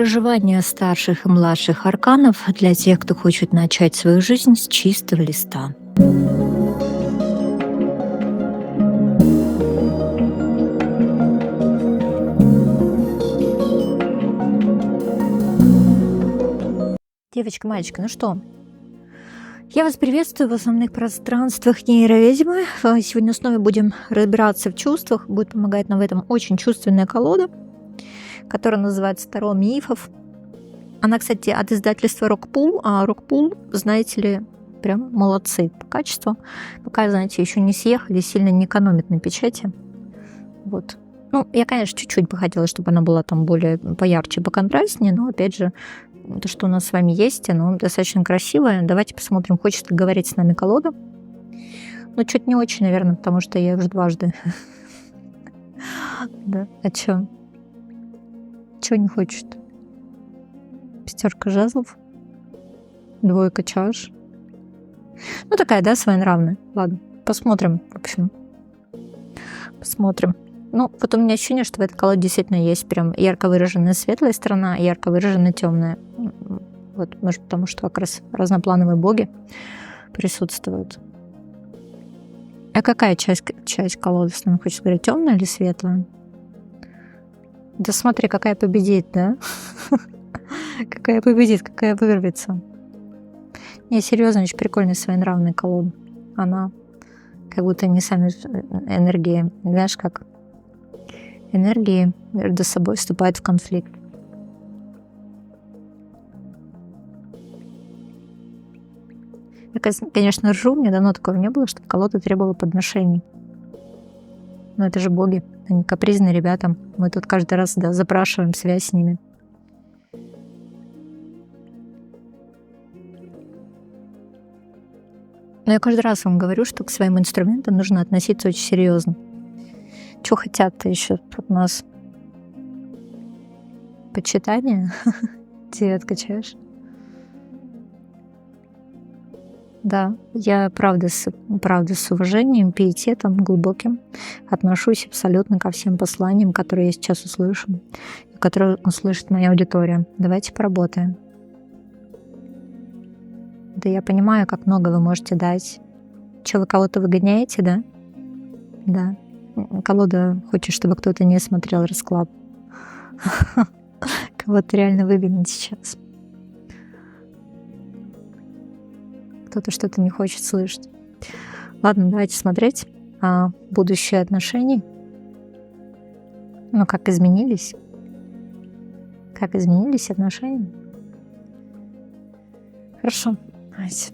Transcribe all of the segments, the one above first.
Проживание старших и младших арканов для тех, кто хочет начать свою жизнь с чистого листа. Девочка, мальчик, ну что? Я вас приветствую в основных пространствах нейроведьмы. Сегодня снова будем разбираться в чувствах. Будет помогать нам в этом очень чувственная колода, которая называется «Таро мифов». Она, кстати, от издательства Rockpool, а Rockpool, знаете ли, прям молодцы по качеству. Пока, знаете, еще не съехали, сильно не экономят на печати. Вот. Ну, я, конечно, чуть-чуть бы хотела, чтобы она была там более поярче, поконтрастнее, но, опять же, то, что у нас с вами есть, оно достаточно красивое. Давайте посмотрим, хочет ли говорить с нами колода. Ну, что-то не очень, наверное, потому что я уже дважды. Да, а чё? Чего не хочет? Пятерка жезлов, двойка чаш. Ну, такая, да, своенравная. Ладно, посмотрим, в общем. Посмотрим. Ну, вот у меня ощущение, что в этой колоде действительно есть прям ярко выраженная светлая сторона, ярко выраженная темная. Вот, может, потому что как раз разноплановые боги присутствуют. А какая часть колоды с нами хочет говорить? Темная или светлая? Да смотри, какая победит, да? Какая победит, какая вырвется. Не, серьезно, очень прикольная своенравная колода. Она как будто не сами энергии, знаешь, как энергии между собой вступают в конфликт. Я, конечно, ржу, мне давно такого не было, чтобы колода требовала подношений. Но это же боги, они капризные ребята. Мы тут каждый раз, да, запрашиваем связь с ними. Но я каждый раз вам говорю, что к своим инструментам нужно относиться очень серьезно. Чего хотят-то еще от нас? Почитание? Ты откачаешь? Да, я правда с уважением, пиететом глубоким отношусь абсолютно ко всем посланиям, которые я сейчас услышу, и которые услышит моя аудитория. Давайте поработаем. Да я понимаю, как много вы можете дать. Что, вы кого-то выгоняете, да? Да. Колода хочет, чтобы кто-то не смотрел расклад. Кого-то реально выгонять сейчас. Кто-то что-то не хочет слышать. Ладно, давайте смотреть будущее отношений. Ну, как изменились. Как изменились отношения. Хорошо. Давайте.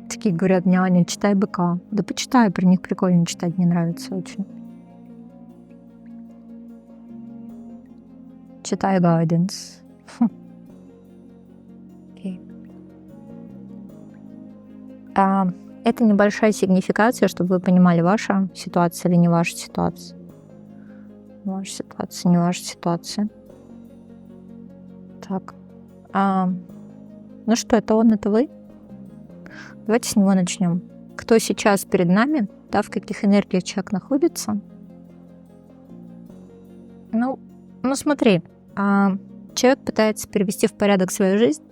Такие говорят: няня, читай быка. Да почитай, про них прикольно читать, мне нравится очень. Читай guidance. Okay. Это небольшая сигнификация, чтобы вы понимали, ваша ситуация или не ваша ситуация. Ваша ситуация, не ваша ситуация. Так. Ну что, это он, это вы? Давайте с него начнем. Кто сейчас перед нами, да, в каких энергиях человек находится? Ну смотри, человек пытается привести в порядок свою жизнь.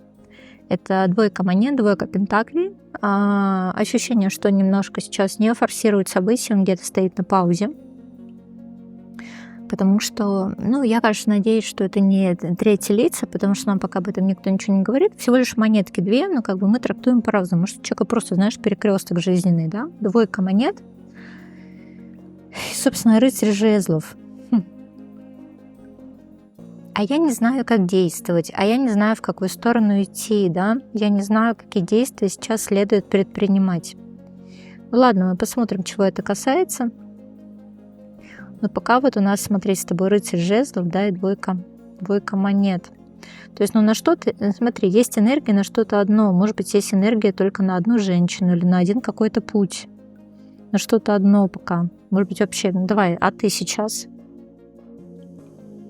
Это двойка монет, двойка пентаклей. Ощущение, что немножко сейчас не форсирует события, он где-то стоит на паузе. Потому что, я, конечно, надеюсь, что это не третьи лица, потому что нам пока об этом никто ничего не говорит. Всего лишь монетки две, но как бы мы трактуем по-разному. Может, у человека просто, знаешь, перекресток жизненный, да? Двойка монет. И, собственно, рыцарь жезлов. А я не знаю, как действовать, а я не знаю, в какую сторону идти, да? Я не знаю, какие действия сейчас следует предпринимать. Ну ладно, мы посмотрим, чего это касается. Но пока вот у нас, смотри, с тобой рыцарь жезлов, да, и двойка монет. То есть, на что-то, смотри, есть энергия на что-то одно. Может быть, есть энергия только на одну женщину или на один какой-то путь. на что-то одно пока. Может быть, вообще, ну давай, а ты сейчас?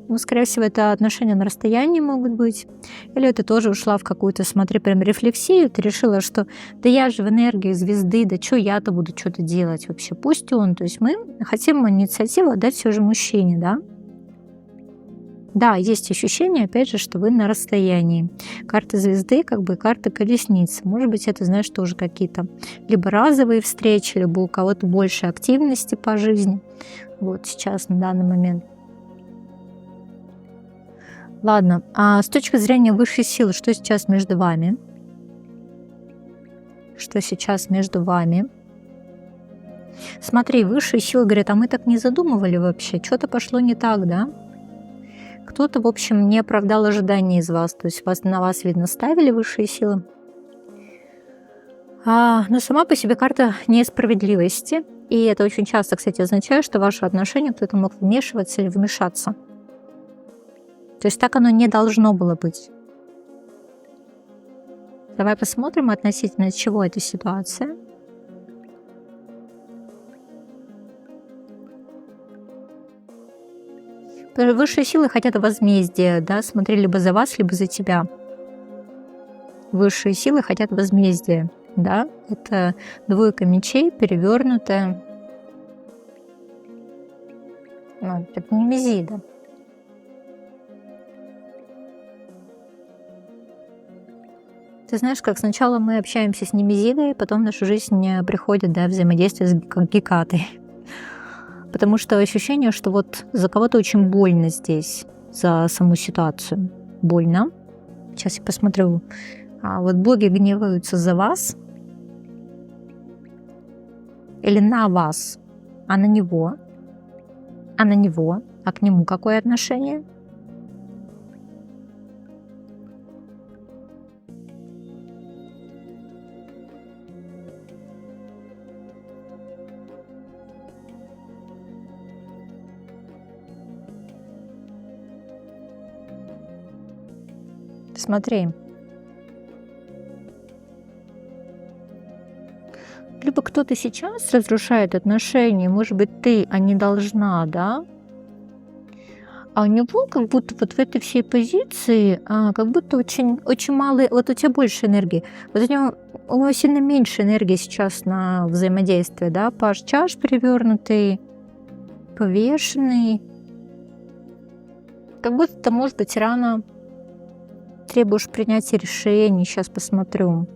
Ну, скорее всего, это отношения на расстоянии могут быть. Или ты тоже ушла в какую-то, смотри, прям рефлексию. Ты решила, что да я же в энергии звезды, да что я-то буду что-то делать вообще? Пусть он. То есть мы хотим инициативу отдать все же мужчине, да? Да, есть ощущение, опять же, что вы на расстоянии. Карта звезды, как бы карта колесницы. Может быть, это, знаешь, тоже какие-то либо разовые встречи, либо у кого-то больше активности по жизни. Вот сейчас, на данный момент. Ладно, а с точки зрения высшей силы, что сейчас между вами? Что сейчас между вами? Смотри, высшие силы говорят, а мы так не задумывали вообще, что-то пошло не так, да? Кто-то, в общем, не оправдал ожиданий из вас, то есть на вас, видно, ставили высшие силы. Но сама по себе карта несправедливости, и это очень часто, кстати, означает, что в ваши отношения кто-то мог вмешиваться или вмешаться. То есть так оно не должно было быть. Давай посмотрим, относительно чего эта ситуация. Высшие силы хотят возмездия, да, смотри, либо за вас, либо за тебя. Высшие силы хотят возмездия, да, это двойка мечей, перевернутая. Ну, это Немезида. Ты знаешь, как сначала мы общаемся с Немезидой, потом в нашу жизнь приходит, да, взаимодействие с Гекатой. Потому что ощущение, что вот за кого-то очень больно здесь, за саму ситуацию. Больно. Сейчас я посмотрю. Вот боги гневаются за вас или на вас, а на него, а к нему какое отношение? Смотри. Либо кто-то сейчас разрушает отношения, может быть, ты, а не должна, да? А у него как будто вот в этой всей позиции, как будто очень, очень мало, вот у тебя больше энергии. Вот у него сильно меньше энергии сейчас на взаимодействие, да? Паж чаш перевернутый, повешенный. Как будто ты, может быть, рано требуешь принятия решений. Сейчас посмотрю.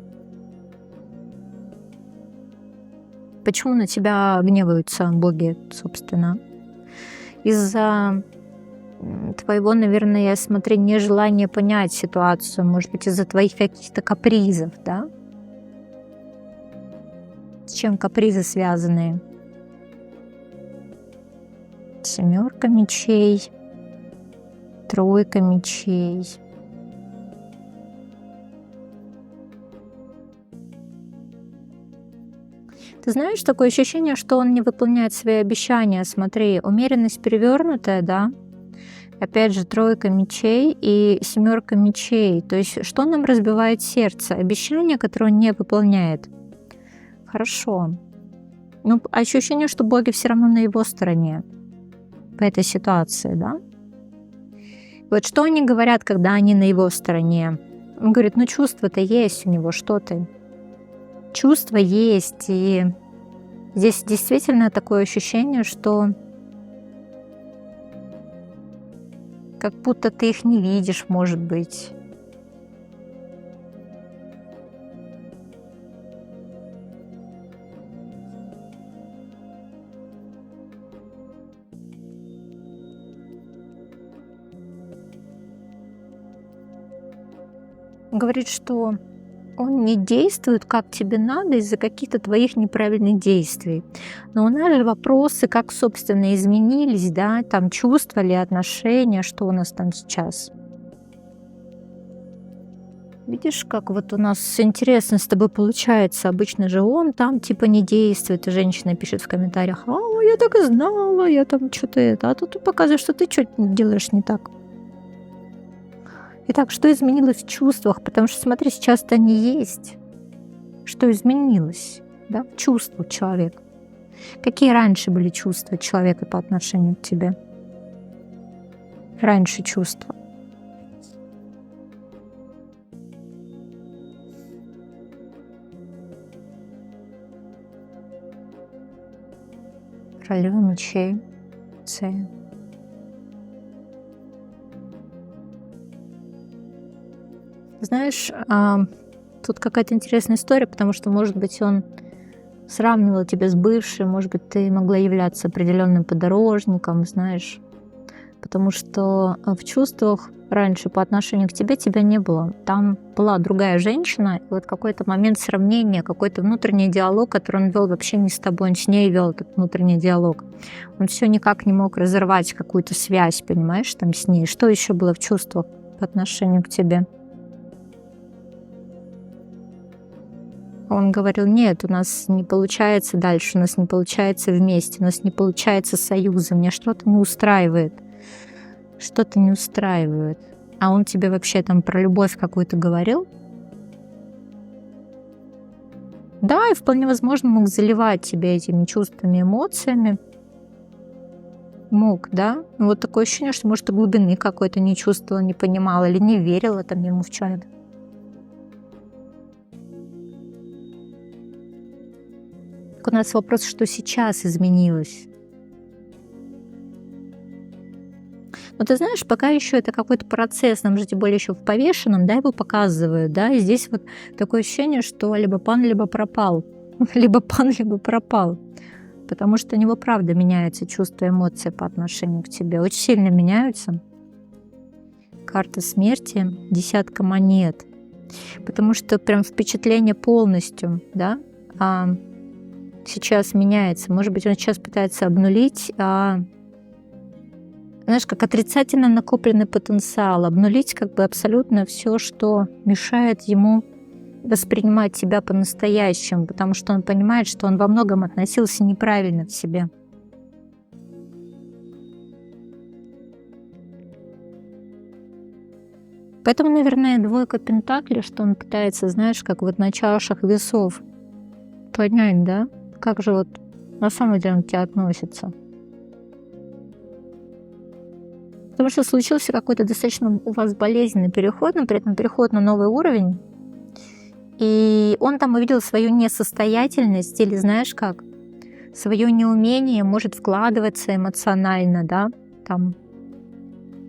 Почему на тебя гневаются боги, собственно? Из-за твоего, наверное, я смотрю, нежелания понять ситуацию, может быть, из-за твоих каких-то капризов, да? С чем капризы связаны? Семерка мечей, тройка мечей. Ты знаешь, такое ощущение, что он не выполняет свои обещания. Смотри, умеренность перевернутая, да? Опять же, тройка мечей и семерка мечей. То есть, что нам разбивает сердце? Обещание, которое он не выполняет. Хорошо. Ну, ощущение, что боги все равно на его стороне по этой ситуации, да? Вот что они говорят, когда они на его стороне? Он говорит, ну чувство-то есть у него, что ты? Чувства есть, и здесь действительно такое ощущение, что как будто ты их не видишь, может быть. Говорит, что он не действует, как тебе надо, из-за каких-то твоих неправильных действий. Но у нас же вопросы, как, собственно, изменились, да, там чувства ли, отношения, что у нас там сейчас. Видишь, как вот у нас интересно с тобой получается. Обычно же он там типа не действует, и женщина пишет в комментариях, я так и знала, я там что-то это, а тут ты показываешь, что ты что-то делаешь не так. Итак, что изменилось в чувствах? Потому что, смотри, сейчас-то они есть. Что изменилось, да, в чувствах человека? Какие раньше были чувства человека по отношению к тебе? Раньше чувства. Королева мечей. С. Знаешь, тут какая-то интересная история, потому что, может быть, он сравнивал тебя с бывшей, может быть, ты могла являться определенным подорожником, знаешь, потому что в чувствах раньше по отношению к тебе тебя не было. Там была другая женщина, и вот какой-то момент сравнения, какой-то внутренний диалог, который он вел вообще не с тобой, он с ней вел этот внутренний диалог. Он все никак не мог разорвать какую-то связь, понимаешь, там с ней. Что еще было в чувствах по отношению к тебе? Он говорил: нет, у нас не получается дальше, у нас не получается вместе, у нас не получается союза, мне что-то не устраивает. Что-то не устраивает. А он тебе вообще там про любовь какую-то говорил? Да, и вполне возможно мог заливать тебя этими чувствами, эмоциями. Мог, да? Вот такое ощущение, что, может, и глубины какой-то не чувствовала, не понимала или не верила там ему в чем-то. У нас вопрос, что сейчас изменилось. Но ты знаешь, пока еще это какой-то процесс, нам же тем более еще в повешенном, да, его показывают, да, и здесь вот такое ощущение, что либо пан, либо пропал, либо пан, либо пропал, потому что у него правда меняются чувства, эмоции по отношению к тебе, очень сильно меняются. Карта смерти, десятка монет, потому что прям впечатление полностью, да, сейчас меняется. Может быть, он сейчас пытается обнулить, знаешь, как отрицательно накопленный потенциал, обнулить как бы абсолютно все, что мешает ему воспринимать тебя по-настоящему, потому что он понимает, что он во многом относился неправильно к себе. Поэтому, наверное, двойка пентаклей, что он пытается, знаешь, как вот на чашах весов понять, да, как же вот на самом деле он к тебе относится. Потому что случился какой-то достаточно у вас болезненный переход, но при этом переход на новый уровень. И он там увидел свою несостоятельность или, знаешь как, свое неумение, может вкладываться эмоционально, да, там,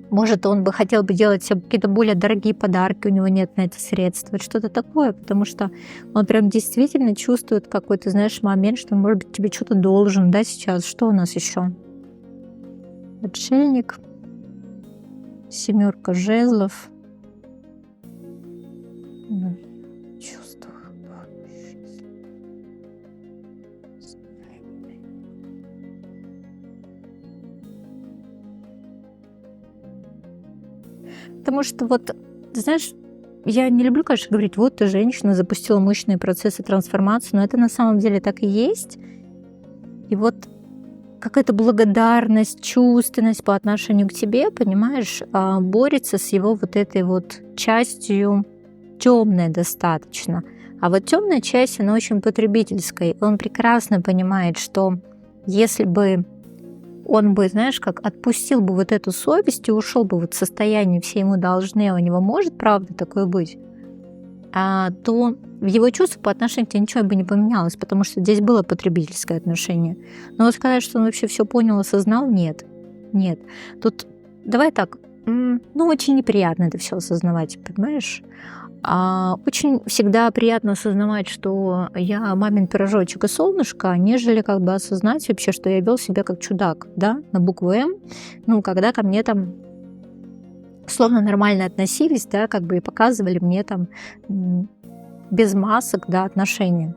может, он бы хотел бы делать себе какие-то более дорогие подарки, у него нет на это средств, вот что-то такое, потому что он прям действительно чувствует какой-то, знаешь, момент, что, может быть, тебе что-то должен, да, сейчас. Что у нас еще? Отшельник. Семерка жезлов. Чувства. Потому что вот, ты знаешь, я не люблю, конечно, говорить, вот ты женщина, запустила мощные процессы трансформации, но это на самом деле так и есть. И вот какая-то благодарность, чувственность по отношению к тебе, понимаешь, борется с его вот этой вот частью темной достаточно. А вот темная часть, она очень потребительская. Он прекрасно понимает, что если бы он бы, знаешь, как отпустил бы вот эту совесть и ушел бы вот в состояние «все ему должны», а у него может правда такое быть, то в его чувствах по отношению к тебе ничего бы не поменялось, потому что здесь было потребительское отношение. Но вот сказать, что он вообще все понял, осознал, нет. Нет. Тут давай так, очень неприятно это все осознавать, понимаешь? Очень всегда приятно осознавать, что я мамин пирожочек и солнышко, нежели как бы осознать вообще, что я вел себя как чудак, да, на букву «М», когда ко мне там словно нормально относились, да, как бы и показывали мне там без масок, да, отношения.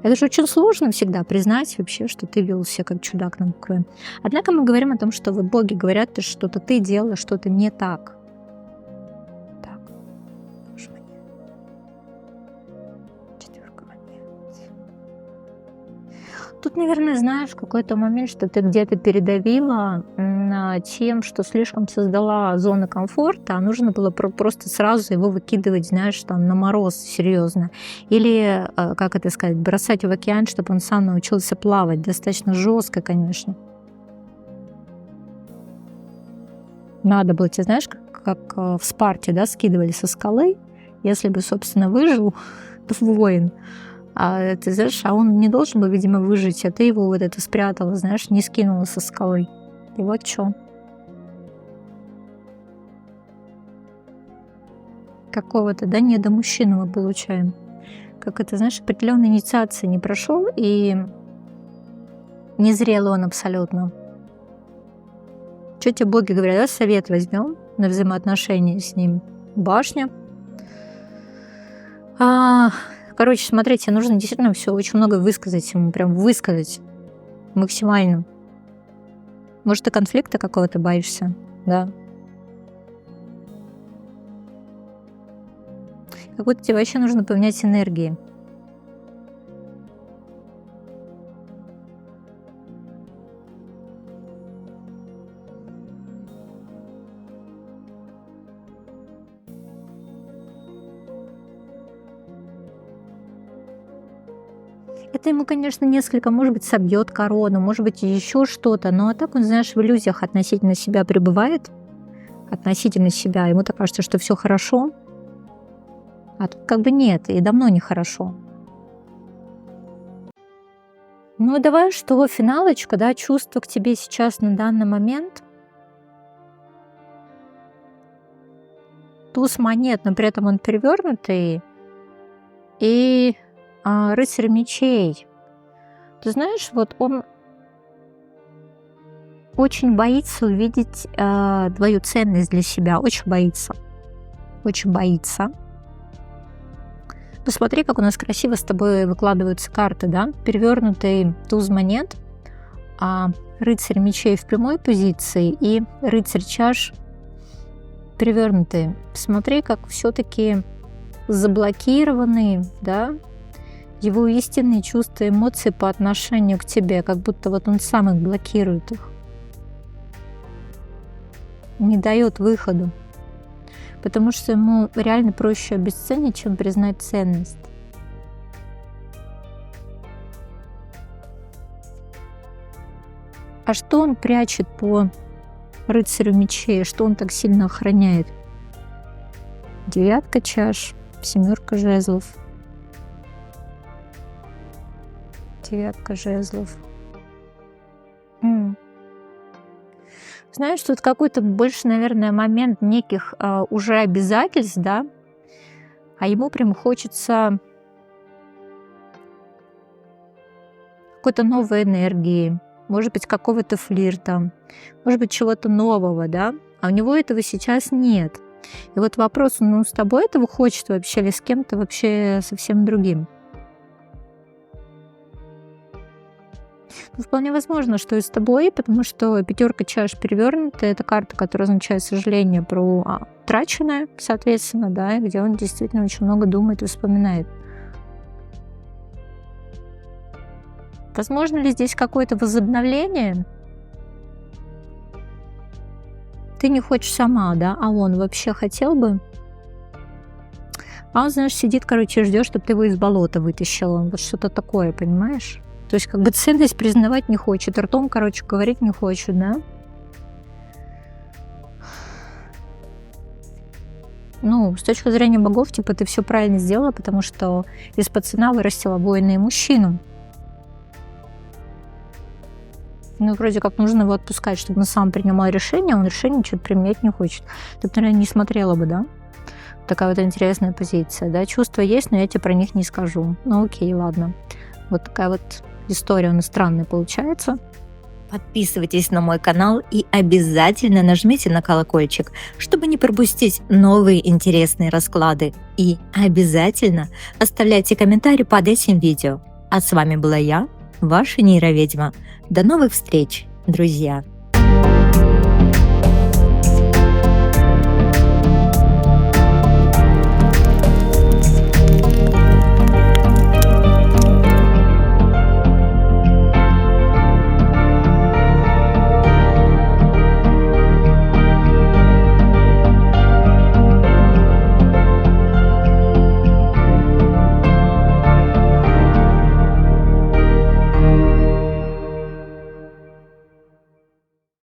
Это же очень сложно всегда признать вообще, что ты вел себя как чудак на букве «М». Однако мы говорим о том, что вот боги говорят, что что-то ты делаешь, что-то не так. Так, боже мой. Четверка монет. Тут, наверное, знаешь, в какой-то момент, что ты где-то передавила тем, что слишком создала зону комфорта, а нужно было просто сразу его выкидывать, знаешь, там на мороз серьезно. Или, как это сказать, бросать в океан, чтобы он сам научился плавать. Достаточно жестко, конечно. Надо было, тебе знаешь, как в Спарте, да, скидывали со скалы, если бы, собственно, выжил воин, ты знаешь, он не должен был, видимо, выжить, а ты его вот это спрятала, знаешь, не скинула со скалы. И вот что. Какого-то, да, недомужчину мы получаем. Как это, знаешь, определенной инициации не прошел, и не зрел он абсолютно. Что тебе боги говорят? Да, совет возьмем на взаимоотношения с ним. Башня. Короче, смотрите, нужно действительно все очень много высказать ему, прям высказать максимально. Может, ты конфликта какого-то боишься, да? Как будто тебе вообще нужно поменять энергии. Это ему, конечно, несколько, может быть, собьет корону, может быть, еще что-то, но так он, знаешь, в иллюзиях относительно себя пребывает, относительно себя. Ему-то кажется, что все хорошо, а тут как бы нет, и давно нехорошо. Ну, давай что, финалочка, да, чувство к тебе сейчас на данный момент. Туз монет, но при этом он перевернутый, и рыцарь мечей. Ты знаешь, вот он очень боится увидеть твою ценность для себя, очень боится. Очень боится. Посмотри, как у нас красиво с тобой выкладываются карты, да? Перевернутый туз монет, рыцарь мечей в прямой позиции и рыцарь чаш перевернутые. Смотри, как все-таки заблокированный, да, его истинные чувства, эмоции по отношению к тебе, как будто вот он сам их блокирует их, не дает выходу, потому что ему реально проще обесценить, чем признать ценность. А что он прячет по рыцарю мечей, что он так сильно охраняет? Девятка чаш, семерка жезлов. Девятка жезлов. Знаешь, тут какой-то больше, наверное, момент неких уже обязательств, да, а ему прям хочется какой-то новой энергии, может быть, какого-то флирта, может быть, чего-то нового, да, а у него этого сейчас нет. И вот вопрос, ну, с тобой этого хочет вообще или с кем-то вообще совсем другим? Вполне возможно, что и с тобой, потому что пятерка чаш перевернутая — это карта, которая означает сожаление про траченное, соответственно, да, где он действительно очень много думает и вспоминает. Возможно ли здесь какое-то возобновление? Ты не хочешь сама, да, а он вообще хотел бы? А он, знаешь, сидит, короче, ждет, чтобы ты его из болота вытащила. Вот что-то такое, понимаешь? То есть как бы ценность признавать не хочет, ртом, короче, говорить не хочет, да? Ну, с точки зрения богов, типа, ты все правильно сделала, потому что из пацана вырастила воина и мужчину. Ну, вроде как нужно его отпускать, чтобы он сам принимал решение, а он решение что-то применять не хочет. Ты бы, наверное, не смотрела бы, да? Такая вот интересная позиция, да? Чувства есть, но я тебе про них не скажу. Ну, окей, ладно. Вот такая вот история, она странная получается. Подписывайтесь на мой канал и обязательно нажмите на колокольчик, чтобы не пропустить новые интересные расклады. И обязательно оставляйте комментарий под этим видео. А с вами была я, ваша нейроведьма. До новых встреч, друзья!